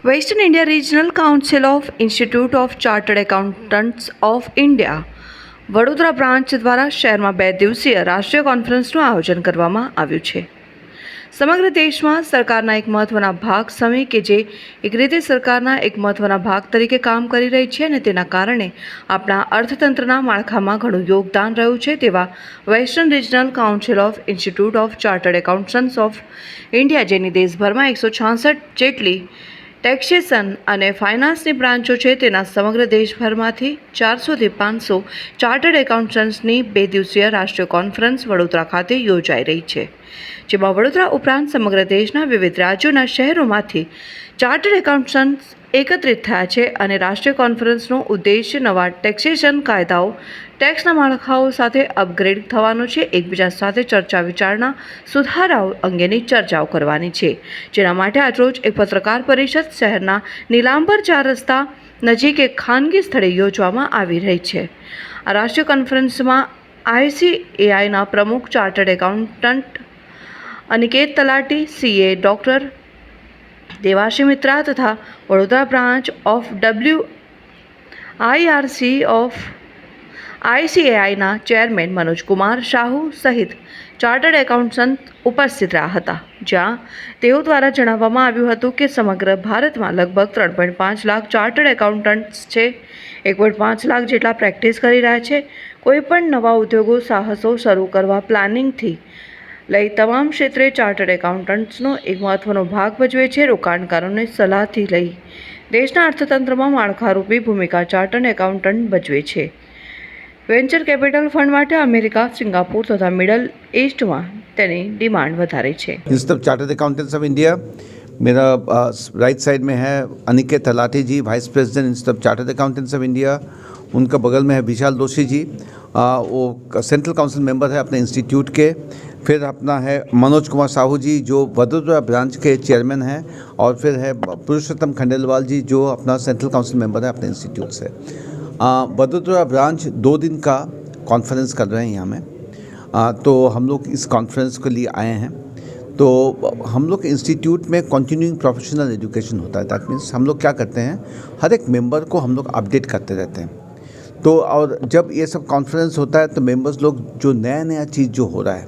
Western India regional council of institute of chartered accountants of India Vadodara branch દ્વારા શહેરમાં 2 દિવસીય રાષ્ટ્રીય કોન્ફરન્સનું આયોજન કરવામાં આવ્યું છે. સમગ્ર દેશમાં સરકારના એક મહત્વના ભાગ સમય કે જે એક રીતે સરકારના એક મહત્વના ભાગ તરીકે કામ કરી રહી છે અને તેના કારણે આપણા અર્થતંત્રના માળખામાં ઘણું યોગદાન રહ્યું છે તેવા western regional council of institute of chartered accountants of India, જેની દેશભરમાં 166 જેટલી ટેક્સેશન અને ફાઇનાન્સની બ્રાન્ચો છે, તેના સમગ્ર દેશભરમાંથી 400થી 500 ચાર્ટર્ડ એકાઉન્ટન્ટ્સની 2 દિવસીય રાષ્ટ્રીય કોન્ફરન્સ વડોદરા ખાતે યોજાઈ રહી છે, જેમાં વડોદરા ઉપરાંત સમગ્ર દેશના વિવિધ રાજ્યોના શહેરોમાંથી ચાર્ટર્ડ એકાઉન્ટન્ટ્સ એકત્રિત થયા છે અને રાષ્ટ્રીય કોન્ફરન્સનો ઉદ્દેશ્ય નવા ટેક્સેશન કાયદાઓ, ટેક્સના માળખાઓ સાથે અપગ્રેડ થવાનો છે, એકબીજા સાથે ચર્ચા વિચારણા, સુધારાઓ અંગેની ચર્ચાઓ કરવાની છે, જેના માટે આજરોજ એક પત્રકાર પરિષદ શહેરના નીલાંબર 4 રસ્તા નજીક એક ખાનગી સ્થળે યોજવામાં આવી રહી છે. આ રાષ્ટ્રીય કોન્ફરન્સમાં ICAIના પ્રમુખ ચાર્ટર્ડ એકાઉન્ટન્ટ અનિકેત તલાટી, CA ડૉક્ટર દેવાશી મિત્રા તથા Vadodara branch of WIRC of ICAIના ચેરમેન મનોજ કુમાર સાહુ સહિત ચાર્ટર્ડ એકાઉન્ટન્ટ ઉપસ્થિત રહ્યા હતા, જ્યાં તેઓ દ્વારા જણાવવામાં આવ્યું હતું કે સમગ્ર ભારતમાં લગભગ 3.5 લાખ ચાર્ટર્ડ એકાઉન્ટન્ટ્સ છે. 1.5 લાખ જેટલા પ્રેક્ટિસ કરી રહ્યા છે. કોઈપણ નવા ઉદ્યોગો, સાહસો શરૂ કરવા પ્લાનિંગથી લઈ તમામ ક્ષેત્રે ચાર્ટર્ડ એકાઉન્ટન્ટ્સનો એક મહત્વનો ભાગ ભજવે છે. રોકાણકારોને સલાહથી લઈ દેશના અર્થતંત્રમાં માળખારૂપી ભૂમિકા ચાર્ટર્ડ એકાઉન્ટન્ટ ભજવે છે. વેન્ચર કેપિટલ ફંડ માટે અમેરિકા, સિંગાપુર તથા મિડલ ઈસ્ટમાં તેની ડિમાન્ડ વધારે છે. Institute chartered accountants of India, मेरा राइट साइड में है Aniket Talati ji, vice president institute chartered accountants of India. उनका बगल में है विशाल दोषी जी, वो सेंट्रल काउंसिल मेंबर है अपने इंस्टीट्यूट के. फिर अपना है मनोज कुमार साहू जी, जो वडोदरा ब्रांच के चेयरमैन हैं. और फिर है पुरुषोत्तम खंडेलवाल जी, जो अपना सेंट्रल काउंसिल मेंबर है अपने इंस्टीट्यूट से. वडोदरा ब्रांच 2 दिन का कॉन्फ्रेंस कर रहे हैं यहाँ में. तो हम लोग इस कॉन्फ्रेंस के लिए आए हैं. तो हम लोग इंस्टीट्यूट में कंटिन्यूइंग प्रोफेशनल एजुकेशन होता है. दैट मीन्स हम लोग क्या करते हैं, हर एक मेंबर को हम लोग अपडेट करते रहते हैं. तो और जब ये सब कॉन्फ्रेंस होता है तो मेंबर्स लोग जो नया चीज़ जो हो रहा है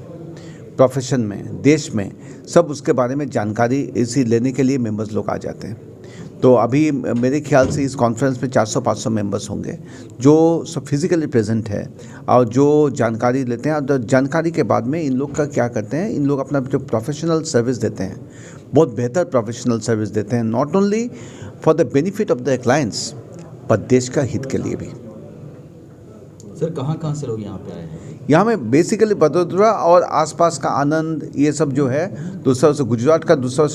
प्रोफेशन में, देश में, सब उसके बारे में जानकारी इसी लेने के लिए मेंबर्स लोग आ जाते हैं. तो अभी मेरे ख्याल से इस कॉन्फ्रेंस में 400-500 मेंबर्स होंगे जो सब फिजिकली प्रेजेंट है और जो जानकारी लेते हैं. और जानकारी के बाद में इन लोग का क्या करते हैं, इन लोग अपना जो प्रोफेशनल सर्विस देते हैं, बहुत बेहतर प्रोफेशनल सर्विस देते हैं, not only for the benefit of the clients पर देश का हित के लिए भी. सर कहाँ से लोग यहाँ पे आए हैं? यहाँ में बेसिकली वडोदरा और आसपास का आनंद, ये सब जो है दूसरा से गुजरात का दूसरा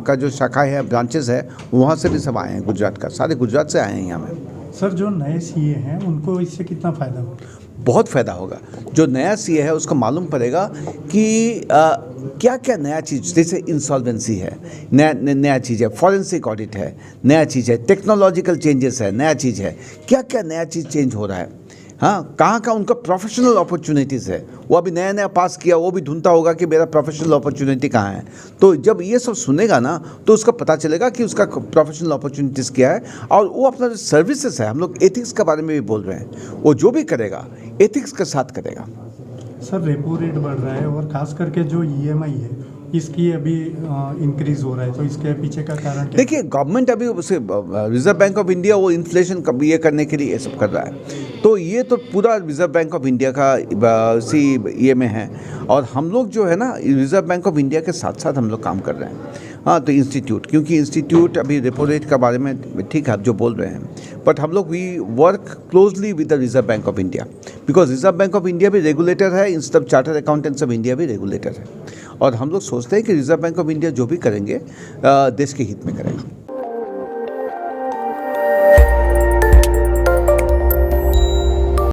का जो शाखा है, ब्रांचेस है, वहाँ से भी सब आए हैं. गुजरात का सारे गुजरात से आए हैं यहाँ में. सर जो नए CA हैं उनको इससे कितना फ़ायदा होगा? बहुत फ़ायदा होगा. जो नया CA है उसको मालूम पड़ेगा कि क्या क्या नया चीज़, जैसे इंसॉल्वेंसी है, नया चीज़ है, फॉरेंसिक ऑडिट है, नया चीज़ है, टेक्नोलॉजिकल चेंजेस है, नया चीज़ है, क्या क्या नया चीज़ चेंज हो रहा है. हाँ, कहाँ का उनका प्रोफेशनल अपॉर्चुनिटीज़ है, वो अभी नया पास किया, वो भी ढूंढता होगा कि मेरा प्रोफेशनल अपॉर्चुनिटी कहाँ है. तो जब ये सब सुनेगा ना तो उसका पता चलेगा कि उसका प्रोफेशनल अपॉर्चुनिटीज़ क्या है. और वो अपना जो सर्विसेज है, हम लोग एथिक्स के बारे में भी बोल रहे हैं, वो जो भी करेगा एथिक्स के साथ करेगा. सर रेपो रेट बढ़ रहा है और ख़ास करके जो EMI है इसकी अभी इंक्रीज़ हो रहा है, तो इसके पीछे का कारण क्या? देखिए, गवर्नमेंट अभी उसे रिजर्व बैंक ऑफ इंडिया वो इन्फ्लेशन ये करने के लिए ये सब कर रहा है. तो ये तो पूरा रिजर्व बैंक ऑफ इंडिया का सी ये में है. और हम लोग जो है ना रिजर्व बैंक ऑफ इंडिया के साथ साथ हम लोग काम कर रहे हैं. हाँ, तो इंस्टीट्यूट, क्योंकि इंस्टीट्यूट अभी रेपो रेट के बारे में ठीक है आप जो बोल रहे हैं, बट हम लोग we work closely with the reserve bank of India, because reserve bank of India भी रेगुलेटर है, institute chartered accountants of India भी रेगुलेटर है. और हम लोग सोचते हैं कि रिजर्व बैंक ऑफ इंडिया जो भी करेंगे देश के हित में करेंगे.